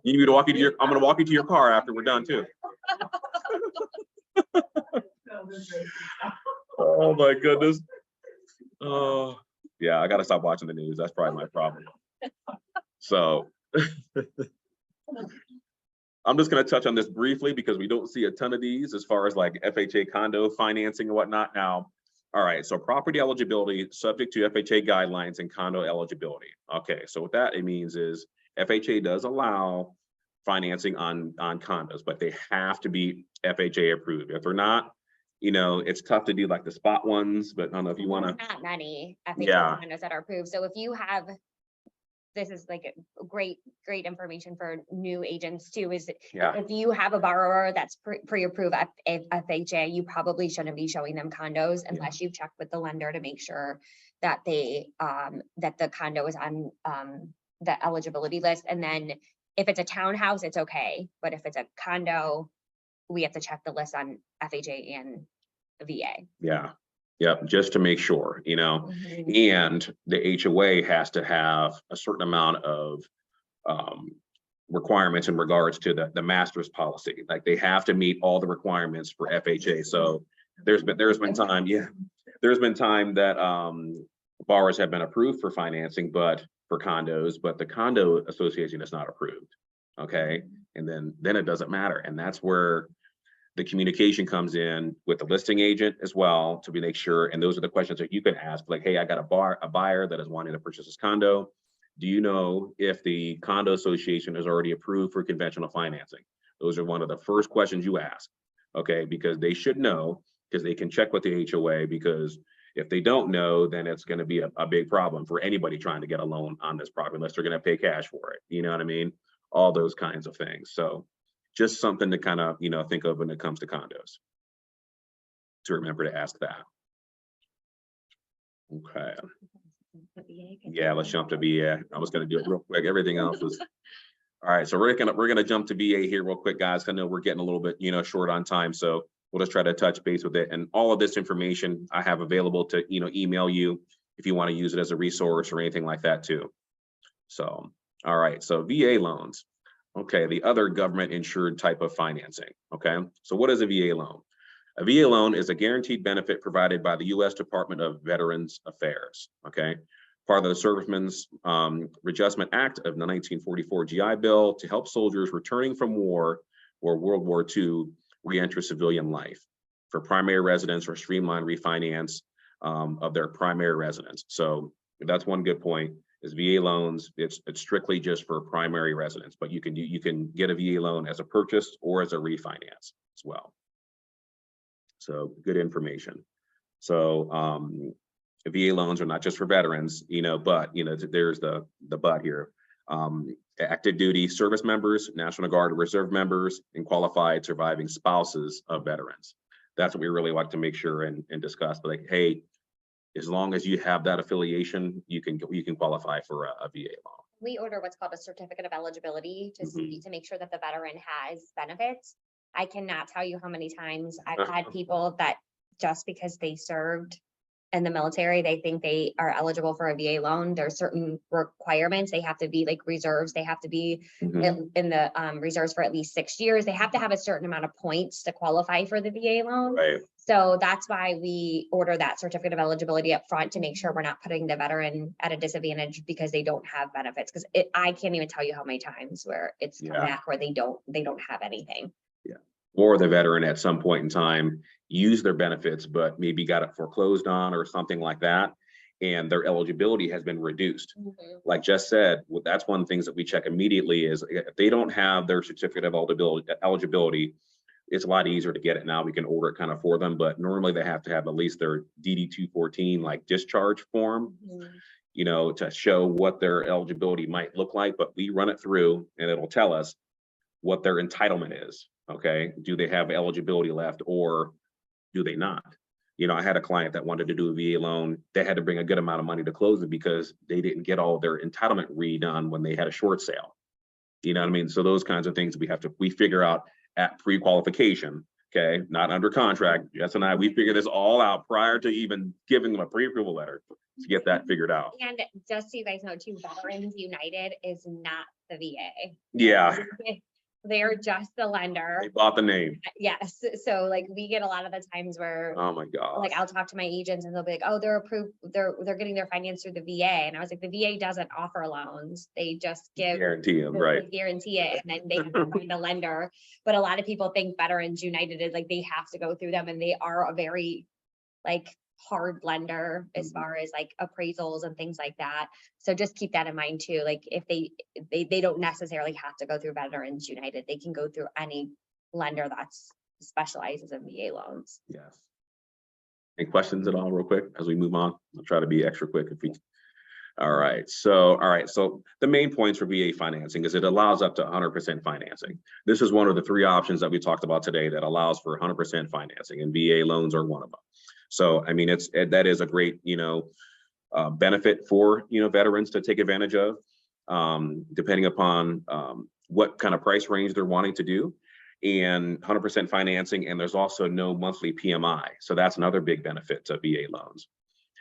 You need me to walk you to I'm going to walk you to your car after we're done too. Oh my goodness. Oh, yeah, I got to stop watching the news. That's probably my problem. So I'm just going to touch on this briefly because we don't see a ton of these as far as like FHA condo financing and whatnot now. All right, so property eligibility subject to FHA guidelines and condo eligibility. Okay, so what that it means is FHA does allow financing on condos, but they have to be FHA approved. If they're not, it's tough to do like the spot ones, but I don't know if you want to. Not many FHA Yeah. condos that are approved. So if you have, this is like a great information for new agents too, is Yeah. if you have a borrower that's pre-approved at FHA, you probably shouldn't be showing them condos unless you've checked with the lender to make sure that they that the condo is on the eligibility list. And then if it's a townhouse, it's okay. But if it's a condo, we have to check the list on FHA and VA. Yeah. Yep, just to make sure, Mhm. and the HOA has to have a certain amount of requirements in regards to the master's policy. Like they have to meet all the requirements for FHA. So there's been time that borrowers have been approved for financing, but for condos, but the condo association is not approved. Okay, and then it doesn't matter, and that's where the communication comes in with the listing agent as well to make sure. And those are the questions that you can ask, like, hey, I got a buyer that is wanting to purchase this condo. Do you know if the condo association is already approved for conventional financing? Those are one of the first questions you ask, okay? Because they should know, because they can check with the HOA, because if they don't know, then it's going to be a big problem for anybody trying to get a loan on this property, unless they're going to pay cash for it. You know what I mean? All those kinds of things. So just something to kind of, think of when it comes to condos, to remember to ask that. Okay. Yeah, let's jump to VA. I was going to do it real quick. Everything else was. All right, so we're gonna jump to VA here real quick, guys. I know we're getting a little bit, short on time, so we'll just try to touch base with it. And all of this information I have available to, email you if you want to use it as a resource or anything like that too. So, all right, so VA loans. Okay, the other government insured type of financing. Okay, so what is a VA loan? A VA loan is a guaranteed benefit provided by the U.S. Department of Veterans Affairs, okay? Part of the Servicemen's Readjustment Act of the 1944 GI Bill to help soldiers returning from war or World War II re-enter civilian life for primary residence or streamline refinance of their primary residence. So that's one good point is VA loans. It's strictly just for primary residence, but you can get a VA loan as a purchase or as a refinance as well. So good information. So VA loans are not just for veterans, but there's the but here. Active duty service members, National Guard Reserve members, and qualified surviving spouses of veterans. That's what we really like to make sure and discuss. But like, hey, as long as you have that affiliation, you can qualify for a VA loan. We order what's called a certificate of eligibility to see, to make sure that the veteran has benefits. I cannot tell you how many times I've had people that just because they served in the military, they think they are eligible for a VA loan. There's certain requirements. They have to be like reserves. They have to be in the reserves for at least 6 years. They have to have a certain amount of points to qualify for the VA loan. Right. So that's why we order that certificate of eligibility up front to make sure we're not putting the veteran at a disadvantage because they don't have benefits. Because I can't even tell you how many times where it's come back where they don't have anything. Or the veteran at some point in time used their benefits, but maybe got it foreclosed on or something like that, and their eligibility has been reduced. Like Jess said, well, that's one of the things that we check immediately is if they don't have their certificate of eligibility, it's a lot easier to get it now. We can order it kind of for them, but normally they have to have at least their DD-214 like discharge form, to show what their eligibility might look like. But we run it through and it'll tell us what their entitlement is. Okay, do they have eligibility left or do they not? I had a client that wanted to do a VA loan. They had to bring a good amount of money to close it because they didn't get all their entitlement redone when they had a short sale. You know what I mean? So those kinds of things we figure out at pre-qualification, okay, not under contract. Jess and we figure this all out prior to even giving them a pre-approval letter to get that figured out. And just so you guys know too, Veterans United is not the VA. Yeah. They're just the lender. They bought the name. Yes. So like we get a lot of the times where Oh my God. like I'll talk to my agents and they'll be like, oh, they're approved, they're getting their finance through the VA. And I was like, the VA doesn't offer loans. They just Guarantee them, they right? guarantee it, and then they have to find a lender. But a lot of people think Veterans United is like they have to go through them, and they are a very like hard lender as far as like appraisals and things like that. So just keep that in mind too. Like if they don't necessarily have to go through Veterans United, they can go through any lender that's specializes in VA loans. Yes. Any questions at all real quick as we move on? I'll try to be extra quick if we all right. So the main points for VA financing is it allows up to 100% financing. This is one of the 3 options that we talked about today that allows for 100% financing, and VA loans are one of them. So, I mean, that is a great, benefit for, veterans to take advantage of, depending upon what kind of price range they're wanting to do, and 100% financing. And there's also no monthly PMI. So that's another big benefit to VA loans.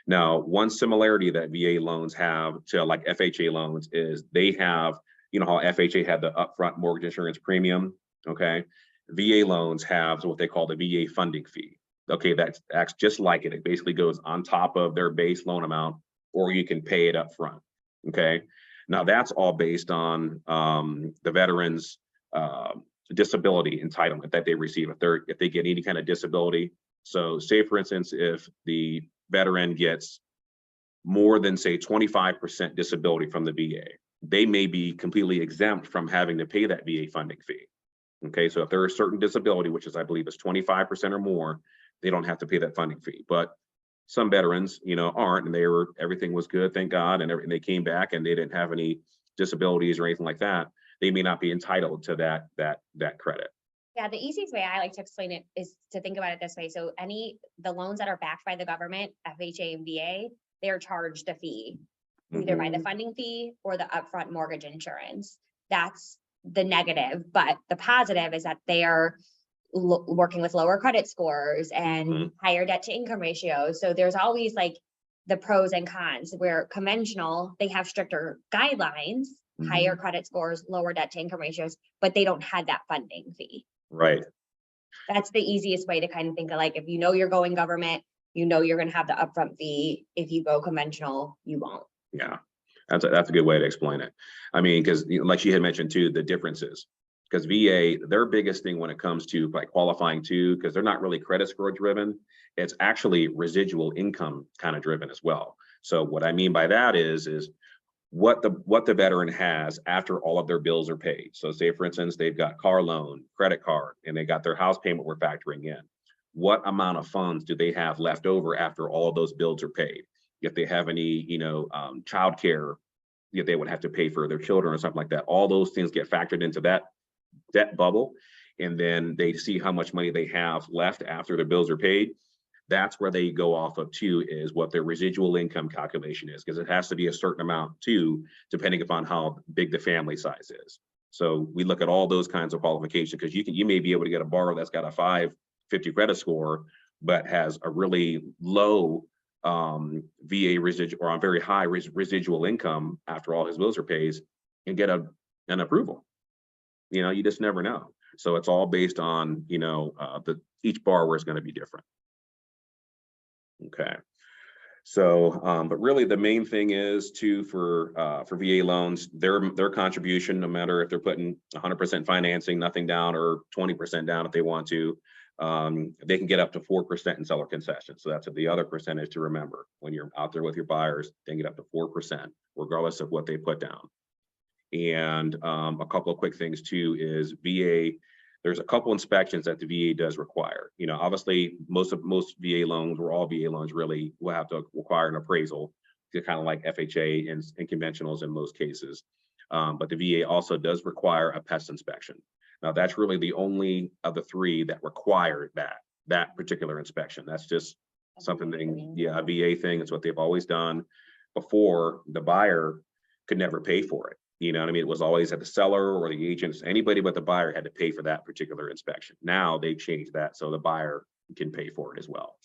Now, one similarity that VA loans have to like FHA loans is they have, how FHA had the upfront mortgage insurance premium. Okay. VA loans have what they call the VA funding fee. Okay, that acts just like it. It basically goes on top of their base loan amount, or you can pay it up front. Okay, now that's all based on the veteran's disability entitlement that they receive if they get any kind of disability. So, say for instance, if the veteran gets more than say 25% disability from the VA, they may be completely exempt from having to pay that VA funding fee. Okay, so if there is a certain disability, which is I believe is 25% or more, they don't have to pay that funding fee. But some veterans, aren't, and everything was good, thank God, and they came back and they didn't have any disabilities or anything like that. They may not be entitled to that credit. Yeah, the easiest way I like to explain it is to think about it this way. So the loans that are backed by the government, FHA and VA, they're charged a fee, either by the funding fee or the upfront mortgage insurance. That's the negative, but the positive is that they are working with lower credit scores and higher debt to income ratios. So there's always like the pros and cons, where conventional, they have stricter guidelines, higher credit scores, lower debt to income ratios, but they don't have that funding fee. Right. That's the easiest way to kind of think of, like, if you know you're going government, you know you're gonna have the upfront fee. If you go conventional, you won't. Yeah, that's a good way to explain it. I mean, because like she had mentioned too, the differences. Because VA, their biggest thing when it comes to like qualifying too, because they're not really credit score driven, it's actually residual income kind of driven as well. So what I mean by that is what the veteran has after all of their bills are paid. So say for instance, they've got car loan, credit card, and they got their house payment we're factoring in. What amount of funds do they have left over after all of those bills are paid? If they have any, childcare, if they would have to pay for their children or something like that, all those things get factored into that debt bubble. And then they see how much money they have left after their bills are paid. That's where they go off of too, is what their residual income calculation is, because it has to be a certain amount too, depending upon how big the family size is. So we look at all those kinds of qualifications, because you may be able to get a borrower that's got a 550 credit score, but has a really low VA residual or a very high residual income after all his bills are paid, and get an approval. You just never know. So it's all based on, each borrower is going to be different. Okay. So, but really the main thing is too, for VA loans, their contribution, no matter if they're putting 100% financing, nothing down, or 20% down if they want to, they can get up to 4% in seller concessions. So that's the other percentage to remember when you're out there with your buyers. They can get up to 4%, regardless of what they put down. And a couple of quick things too is VA. There's a couple inspections that the VA does require. Obviously most VA loans, or all VA loans really, will have to require an appraisal, to kind of like FHA and conventionals in most cases. But the VA also does require a pest inspection. Now that's really the only of the three that require that particular inspection. That's just something a VA thing. It's what they've always done. Before, the buyer could never pay for it. You know what I mean? It was always at the seller or the agents. Anybody but the buyer had to pay for that particular inspection. Now they've changed that, so the buyer can pay for it as well.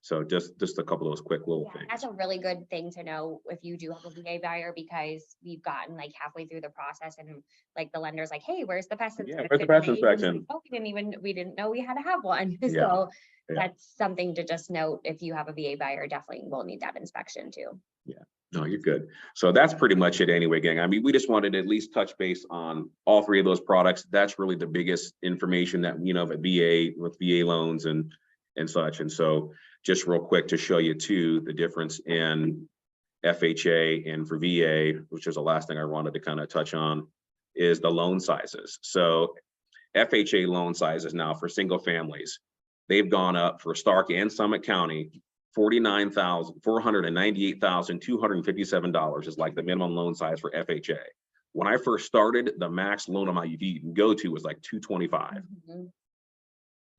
So just a couple of those quick little things. That's a really good thing to know if you do have a VA buyer, because we've gotten like halfway through the process and like the lender's like, hey, where's the pest inspection? Yeah, where's the pest And inspection? oh, we didn't know we had to have one. Yeah. So Yeah. that's something to just note. If you have a VA buyer, definitely will need that inspection too. Yeah. No, you're good. So that's pretty much it anyway, gang. I mean, we just wanted to at least touch base on all three of those products. That's really the biggest information that, at VA, with VA loans and such. And so just real quick to show you too, the difference in FHA and for VA, which is the last thing I wanted to kind of touch on, is the loan sizes. So FHA loan sizes now for single families, they've gone up for Stark and Summit County. $498,257 is like the minimum loan size for FHA. When I first started, the max loan amount you can go to was like $225. And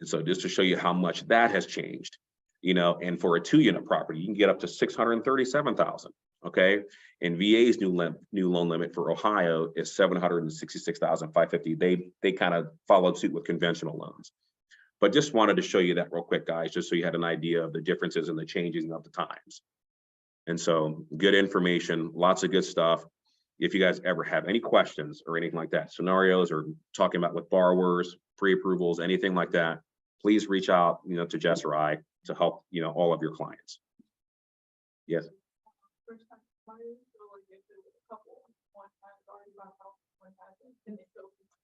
so just to show you how much that has changed, and for a 2-unit property, you can get up to $637,000. Okay, and VA's new loan limit for Ohio is $766,550. They kind of followed suit with conventional loans. But just wanted to show you that real quick, guys, just so you had an idea of the differences and the changes of the times. And so good information, lots of good stuff. If you guys ever have any questions or anything like that, scenarios or talking about with borrowers, pre-approvals, anything like that, please reach out, to Jess or I to help, all of your clients. Yes.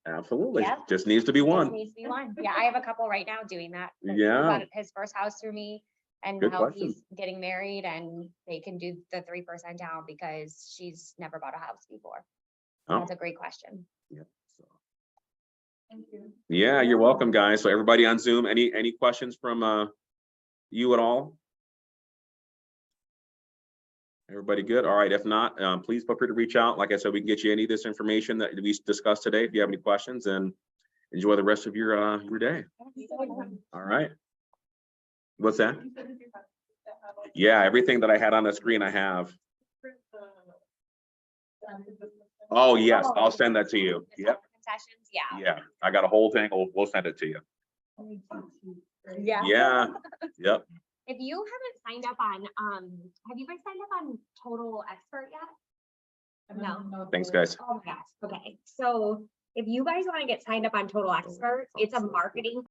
Absolutely. Yeah. Just needs to be one. Needs to be one. Yeah, I have a couple right now doing that. Yeah. He got his first house through me, and Good now question. he's getting married, and they can do the 3% down because she's never bought a house before. Oh. That's a great question. Yeah. So. Thank you. Yeah, you're welcome, guys. So everybody on Zoom, any questions from you at all? Everybody good? All right. If not, please feel free to reach out. Like I said, we can get you any of this information that we discussed today. If you have any questions, and enjoy the rest of your day. All right. What's that? Yeah, everything that I had on the screen, I have. Oh, yes, I'll send that to you. Yep. Concessions, yeah. Yeah, I got a whole thing. We'll send it to you. Yeah. Yeah. Yep. If you haven't signed up on, have you guys signed up on Total Expert yet? No. Thanks, guys. Oh my gosh, okay. So if you guys want to get signed up on Total Expert, it's a marketing